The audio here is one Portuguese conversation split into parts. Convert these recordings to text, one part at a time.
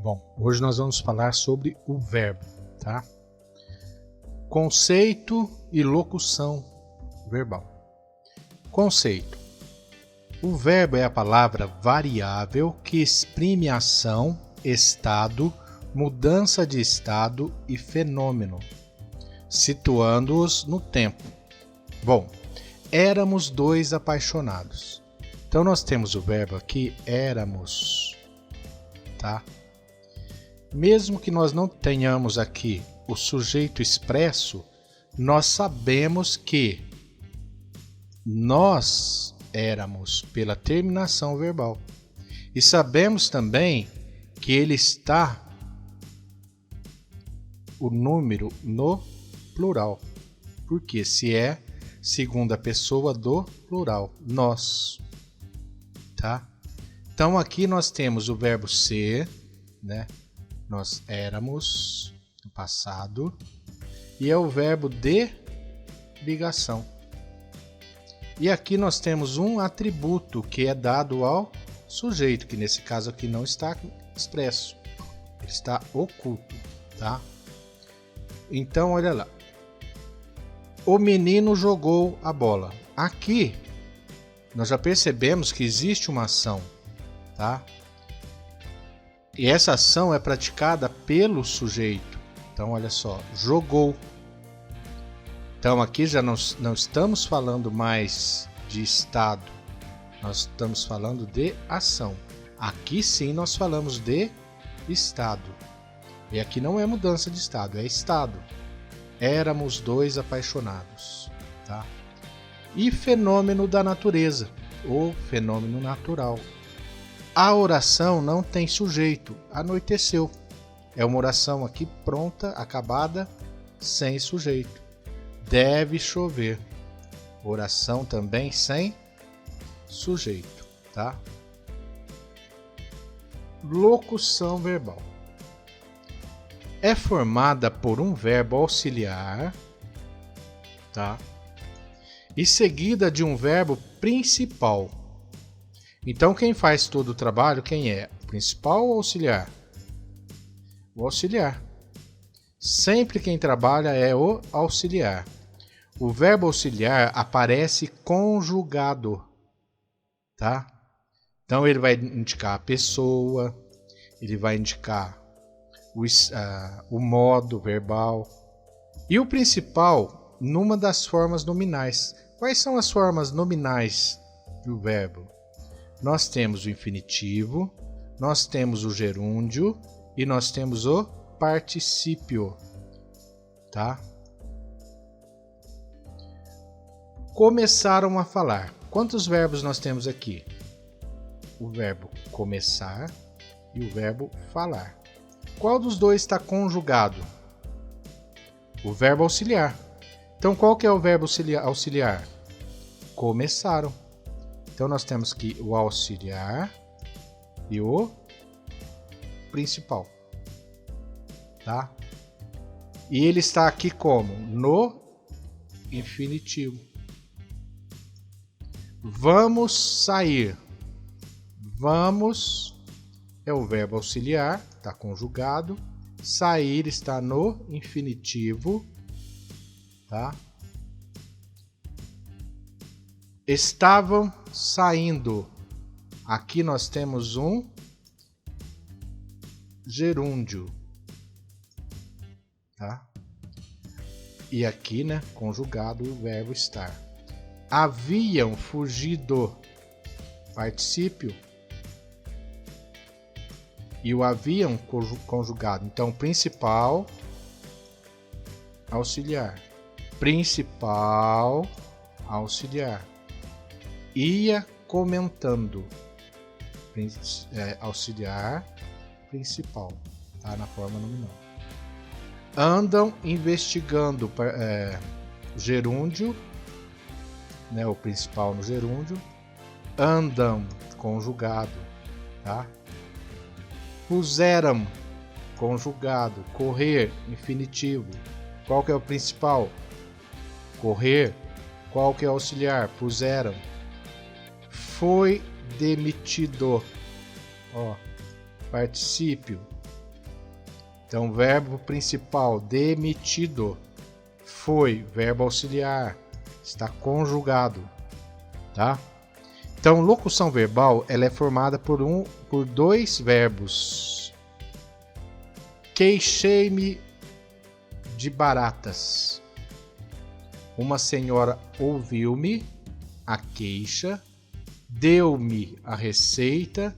Bom, hoje nós vamos falar sobre o verbo, tá? Conceito e locução verbal. Conceito. O verbo é a palavra variável que exprime ação, estado, mudança de estado e fenômeno, situando-os no tempo. Bom, éramos dois apaixonados. Então nós temos o verbo aqui, éramos, tá? Mesmo que nós não tenhamos aqui o sujeito expresso, nós sabemos que nós éramos pela terminação verbal. E sabemos também que ele está o número no plural. Porque se é segunda pessoa do plural, nós. Tá? Então aqui nós temos o verbo ser, né? Nós éramos no passado, e é o verbo de ligação. E aqui nós temos um atributo que é dado ao sujeito, que nesse caso aqui não está expresso, ele está oculto, tá? Então olha lá, o menino jogou a bola. Aqui nós já percebemos que existe uma ação, tá? E essa ação é praticada pelo sujeito. Então, olha só, jogou. Então, aqui já não estamos falando mais de estado. Nós estamos falando de ação. Aqui sim nós falamos de estado. E aqui não é mudança de estado, é estado. Éramos dois apaixonados. Tá? E fenômeno da natureza, ou fenômeno natural. A oração não tem sujeito, anoiteceu. É uma oração aqui pronta, acabada, sem sujeito. Deve chover. Oração também sem sujeito, tá? Locução verbal. É formada por um verbo auxiliar, tá? E seguida de um verbo principal. Então, quem faz todo o trabalho, quem é? O principal ou auxiliar? O auxiliar. Sempre quem trabalha é o auxiliar. O verbo auxiliar aparece conjugado, tá? Então, ele vai indicar a pessoa, ele vai indicar o modo verbal. E o principal, numa das formas nominais. Quais são as formas nominais do verbo? Nós temos o infinitivo, nós temos o gerúndio e nós temos o particípio, tá? Começaram a falar. Quantos verbos nós temos aqui? O verbo começar e o verbo falar. Qual dos dois está conjugado? O verbo auxiliar. Então, qual que é o verbo auxiliar? Começaram. Então, nós temos que o auxiliar e o principal, tá? E ele está aqui como? No infinitivo. Vamos sair. Vamos é o verbo auxiliar, está conjugado. Sair está no infinitivo, tá? Estavam saindo. Aqui nós temos um gerúndio, tá? E aqui, né, conjugado o verbo estar. Haviam fugido, particípio. E o haviam conjugado. Então, principal, auxiliar. Principal, auxiliar. Ia comentando, auxiliar, principal, tá? Na forma nominal. Andam investigando, gerúndio, né? O principal no gerúndio. Andam, conjugado, tá? Puseram, conjugado. Correr, infinitivo. Qual que é o principal? Correr. Qual que é o auxiliar? Puseram. Foi demitido. Ó, particípio. Então, verbo principal, demitido. Foi, verbo auxiliar, está conjugado, tá? Então, locução verbal, ela é formada por dois verbos. Queixei-me de baratas. Uma senhora ouviu-me, a queixa, deu-me a receita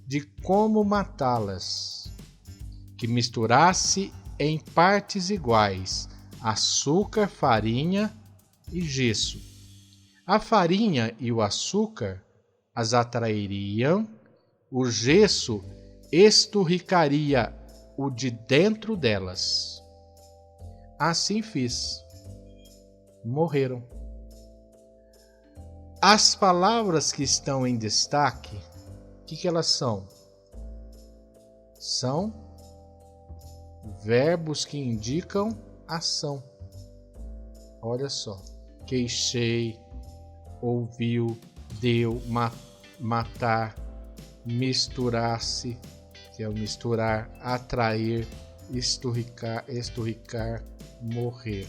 de como matá-las, que misturasse em partes iguais açúcar, farinha e gesso. A farinha e o açúcar as atrairiam, o gesso esturricaria o de dentro delas. Assim fiz. Morreram. As palavras que estão em destaque, o que elas são? São verbos que indicam ação. Olha só. Queixei, ouviu, deu, matar, misturar-se, que é o misturar, atrair, esturricar, morrer.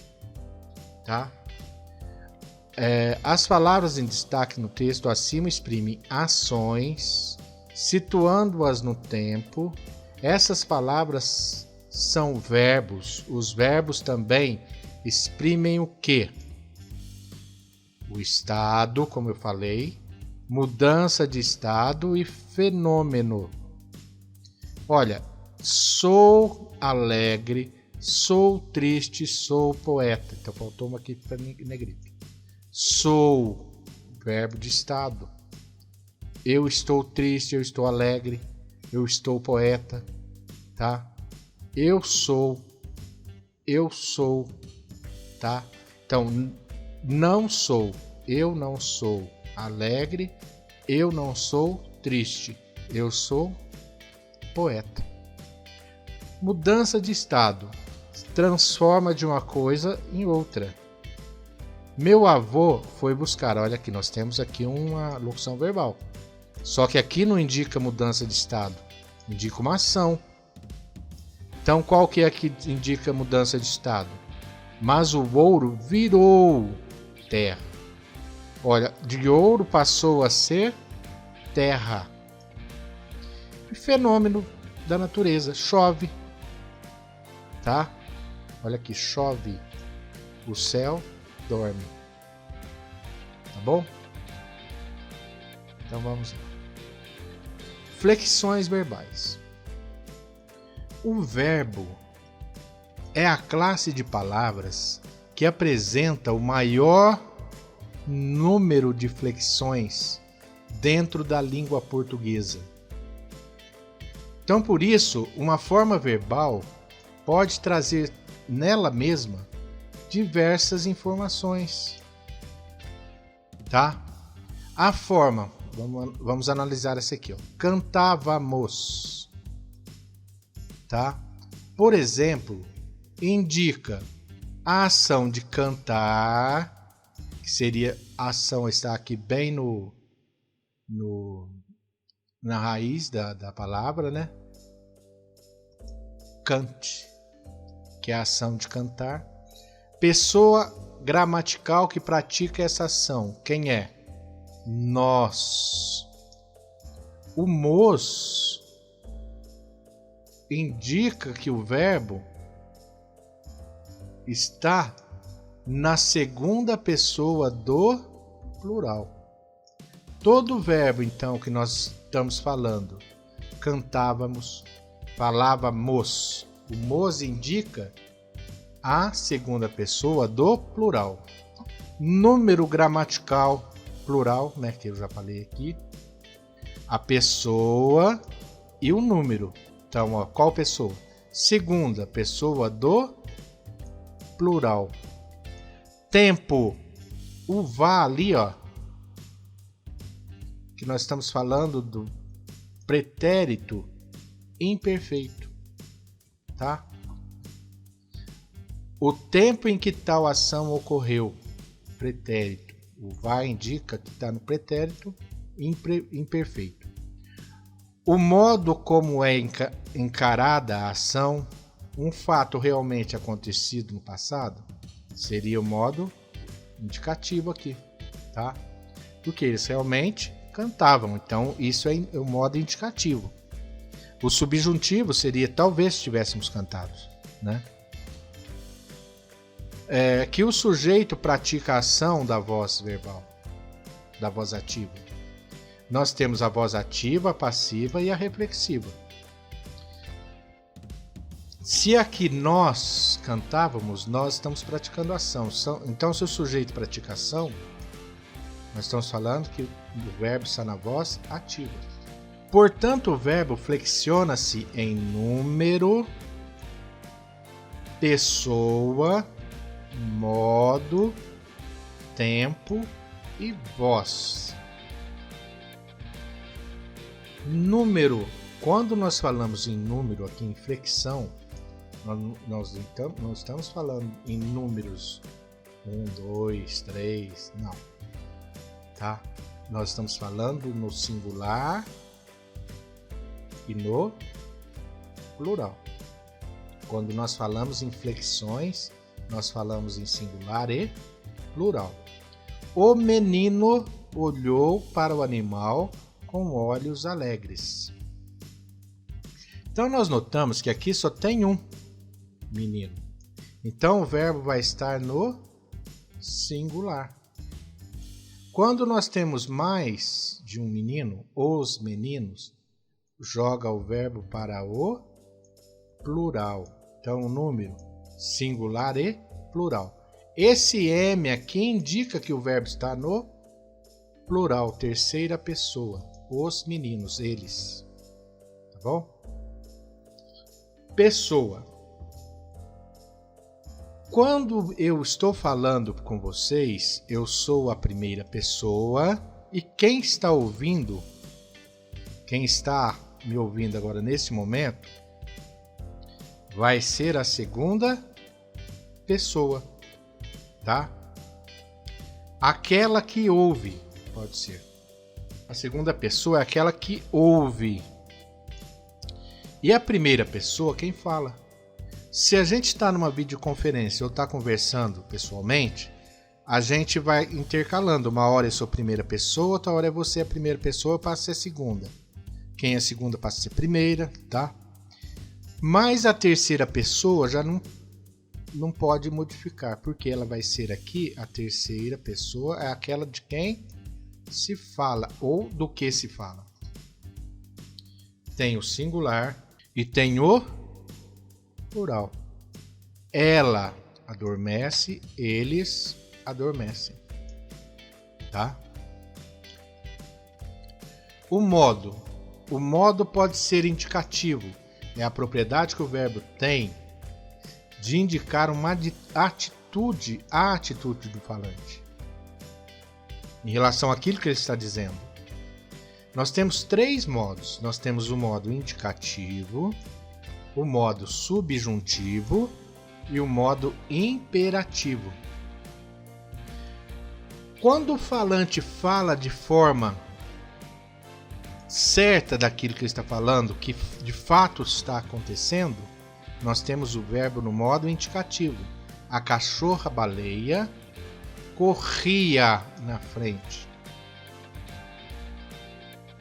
Tá? As palavras em destaque no texto acima exprimem ações, situando-as no tempo. Essas palavras são verbos. Os verbos também exprimem o quê? O estado, como eu falei, mudança de estado e fenômeno. Olha, sou alegre, sou triste, sou poeta. Então faltou uma aqui para negrito. Sou, verbo de estado. Eu estou triste, eu estou alegre, eu estou poeta, tá? Eu sou, tá? Então, eu não sou alegre, eu não sou triste, eu sou poeta. Mudança de estado, transforma de uma coisa em outra. Meu avô foi buscar, olha aqui, nós temos aqui uma locução verbal. Só que aqui não indica mudança de estado, indica uma ação. Então qual que é que indica mudança de estado? Mas o ouro virou terra. Olha, de ouro passou a ser terra. E fenômeno da natureza, chove. Tá? Olha aqui, chove. O céu dorme. Tá bom? Então vamos lá. Flexões verbais. O verbo é a classe de palavras que apresenta o maior número de flexões dentro da língua portuguesa. Então, por isso, uma forma verbal pode trazer nela mesma diversas informações, tá? A forma, vamos analisar essa aqui, ó. Cantávamos, tá? Por exemplo, indica a ação de cantar, que seria a ação está aqui bem na raiz da palavra, né? Cante, que é a ação de cantar. Pessoa gramatical que pratica essa ação. Quem é? Nós. O mos indica que o verbo está na segunda pessoa do plural. Todo verbo, então, que nós estamos falando, cantávamos, falávamos, o mos indica a segunda pessoa do plural. Número gramatical plural, né, que eu já falei aqui. A pessoa e o número. Então, ó, qual pessoa? Segunda pessoa do plural. Tempo. O vá ali, ó, que nós estamos falando do pretérito imperfeito, tá? O tempo em que tal ação ocorreu, pretérito. O vá indica que está no pretérito imperfeito. O modo como é encarada a ação, um fato realmente acontecido no passado, seria o modo indicativo aqui, tá? Porque eles realmente cantavam, então isso é o modo indicativo. O subjuntivo seria talvez tivéssemos cantado, né? Que o sujeito pratica a ação da voz verbal, da voz ativa. Nós temos a voz ativa, a passiva e a reflexiva. Se aqui nós cantávamos, nós estamos praticando ação. Então, se o sujeito pratica ação, nós estamos falando que o verbo está na voz ativa. Portanto, o verbo flexiona-se em número, pessoa, modo, tempo e voz. Número. Quando nós falamos em número aqui em flexão, nós não estamos falando em números 1, 2, 3, não. Tá? Nós estamos falando no singular e no plural. Quando nós falamos em flexões, nós falamos em singular e plural. O menino olhou para o animal com olhos alegres. Então nós notamos que aqui só tem um menino. Então o verbo vai estar no singular. Quando nós temos mais de um menino, os meninos, joga o verbo para o plural. Então o número singular e plural. Esse M aqui indica que o verbo está no plural, terceira pessoa. Os meninos, eles. Tá bom? Pessoa. Quando eu estou falando com vocês, eu sou a primeira pessoa e quem está ouvindo, quem está me ouvindo agora nesse momento, vai ser a segunda pessoa, tá? Aquela que ouve, pode ser. A segunda pessoa é aquela que ouve. E a primeira pessoa, quem fala. Se a gente está numa videoconferência ou está conversando pessoalmente, a gente vai intercalando. Uma hora eu sou a primeira pessoa, outra hora é você a primeira pessoa, passa a ser a segunda. Quem é a segunda passa a ser a primeira, tá? Mas a terceira pessoa já não pode modificar, porque ela vai ser aqui, a terceira pessoa é aquela de quem se fala ou do que se fala. Tem o singular e tem o plural. Ela adormece, eles adormecem. Tá? O modo pode ser indicativo. É a propriedade que o verbo tem de indicar uma atitude, a atitude do falante, em relação àquilo que ele está dizendo. Nós temos três modos. Nós temos o modo indicativo, o modo subjuntivo e o modo imperativo. Quando o falante fala de forma certa daquilo que ele está falando, que de fato está acontecendo, nós temos o verbo no modo indicativo. A cachorra-baleia corria na frente.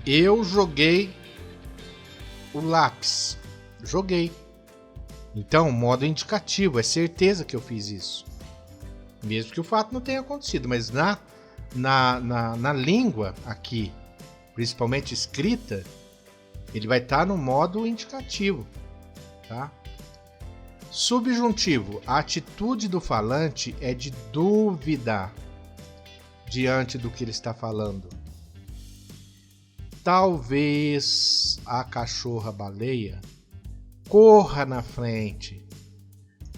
Eu joguei o lápis. Joguei. Então, modo indicativo, é certeza que eu fiz isso. Mesmo que o fato não tenha acontecido, mas na língua aqui, principalmente escrita, ele vai estar no modo indicativo, tá? Subjuntivo, a atitude do falante é de dúvida diante do que ele está falando. Talvez a cachorra-baleia corra na frente.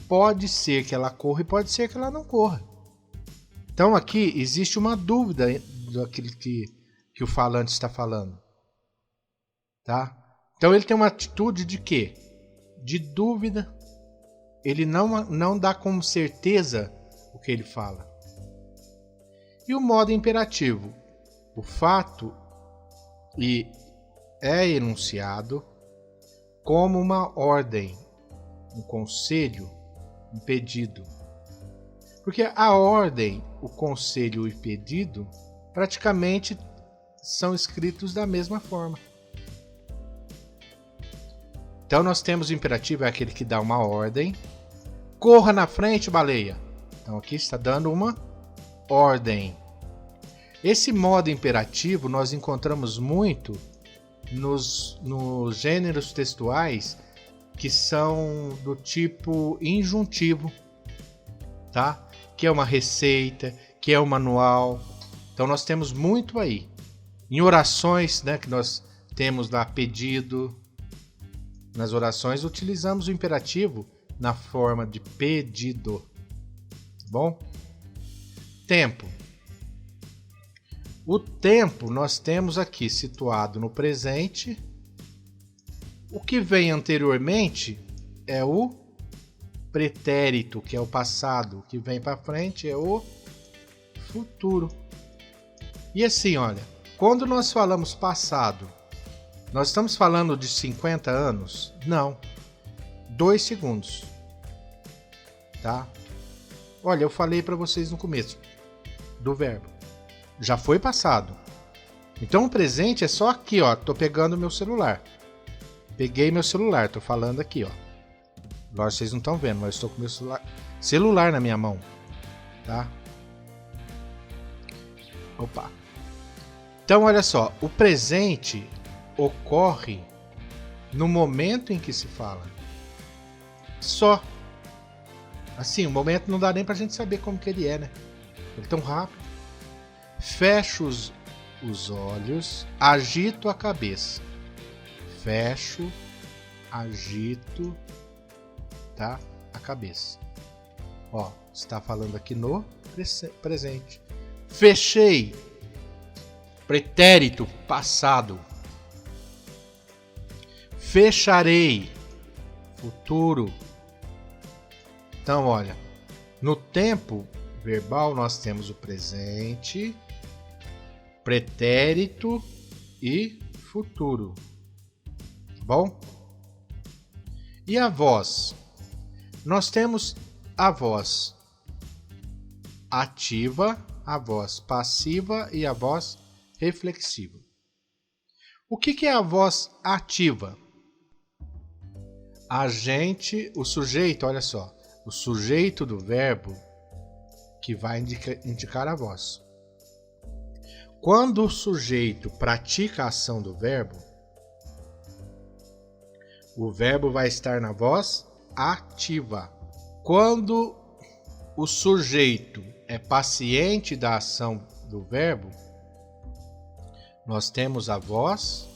Pode ser que ela corra e pode ser que ela não corra. Então aqui existe uma dúvida daquilo que o falante está falando. Tá? Então ele tem uma atitude de quê? De dúvida. Ele não dá como certeza o que ele fala. E o modo imperativo. O fato é enunciado como uma ordem um conselho, um pedido. Porque a ordem, o conselho e o pedido praticamente são escritos da mesma forma. Então nós temos o imperativo, é aquele que dá uma ordem. Corra na frente, baleia. Então aqui está dando uma ordem. Esse modo imperativo nós encontramos muito nos gêneros textuais que são do tipo injuntivo, tá? Que é uma receita, que é um manual. Então nós temos muito aí. Em orações, né, que nós temos lá pedido, nas orações utilizamos o imperativo na forma de pedido. Bom? Tempo. O tempo nós temos aqui situado no presente. O que vem anteriormente é o pretérito, que é o passado. O que vem para frente é o futuro. E assim, olha, quando nós falamos passado, nós estamos falando de 50 anos? Não. 2 segundos. Tá? Olha, eu falei para vocês no começo do verbo. Já foi passado. Então o presente é só aqui, ó. Tô pegando meu celular. Peguei meu celular, tô falando aqui, ó. Lógico, vocês não estão vendo, mas eu estou com meu celular na minha mão. Tá? Opa. Então, olha só. O presente ocorre no momento em que se fala. Só. Assim, o momento não dá nem pra gente saber como que ele é, né? Ele é tão rápido. Fecho os olhos, agito a cabeça. Fecho, agito, tá? A cabeça. Ó, está falando aqui no presente. Fechei. Pretérito, passado. Fecharei. Futuro. Então, olha, no tempo verbal nós temos o presente, pretérito e futuro. Bom? E a voz? Nós temos a voz ativa, a voz passiva e a voz reflexiva. O que é a voz ativa? O sujeito, olha só, o sujeito do verbo que vai indicar a voz. Quando o sujeito pratica a ação do verbo, o verbo vai estar na voz ativa. Quando o sujeito é paciente da ação do verbo, nós temos a voz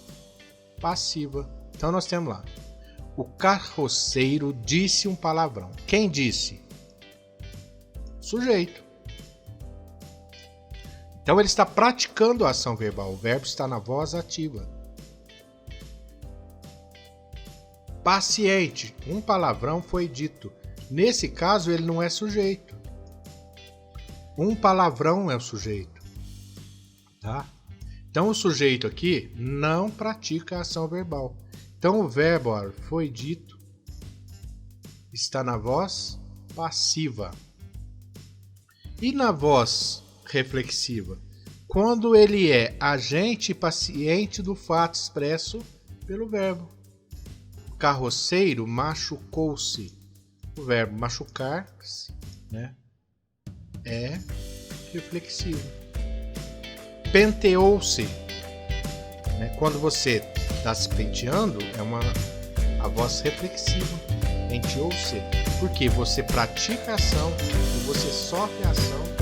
passiva. Então nós temos lá: o carroceiro disse um palavrão. Quem disse? Sujeito. Então ele está praticando a ação verbal. O verbo está na voz ativa. Paciente. Um palavrão foi dito. Nesse caso ele não é sujeito. Um palavrão é o sujeito. Tá? Então o sujeito aqui não pratica a ação verbal. Então o verbo foi dito está na voz passiva. E na voz reflexiva? Quando ele é agente paciente do fato expresso pelo verbo. Carroceiro machucou-se. O verbo machucar-se, né, é reflexivo. Penteou-se. Né, quando você está se penteando, é a voz reflexiva. Penteou-se. Porque você pratica a ação e você sofre a ação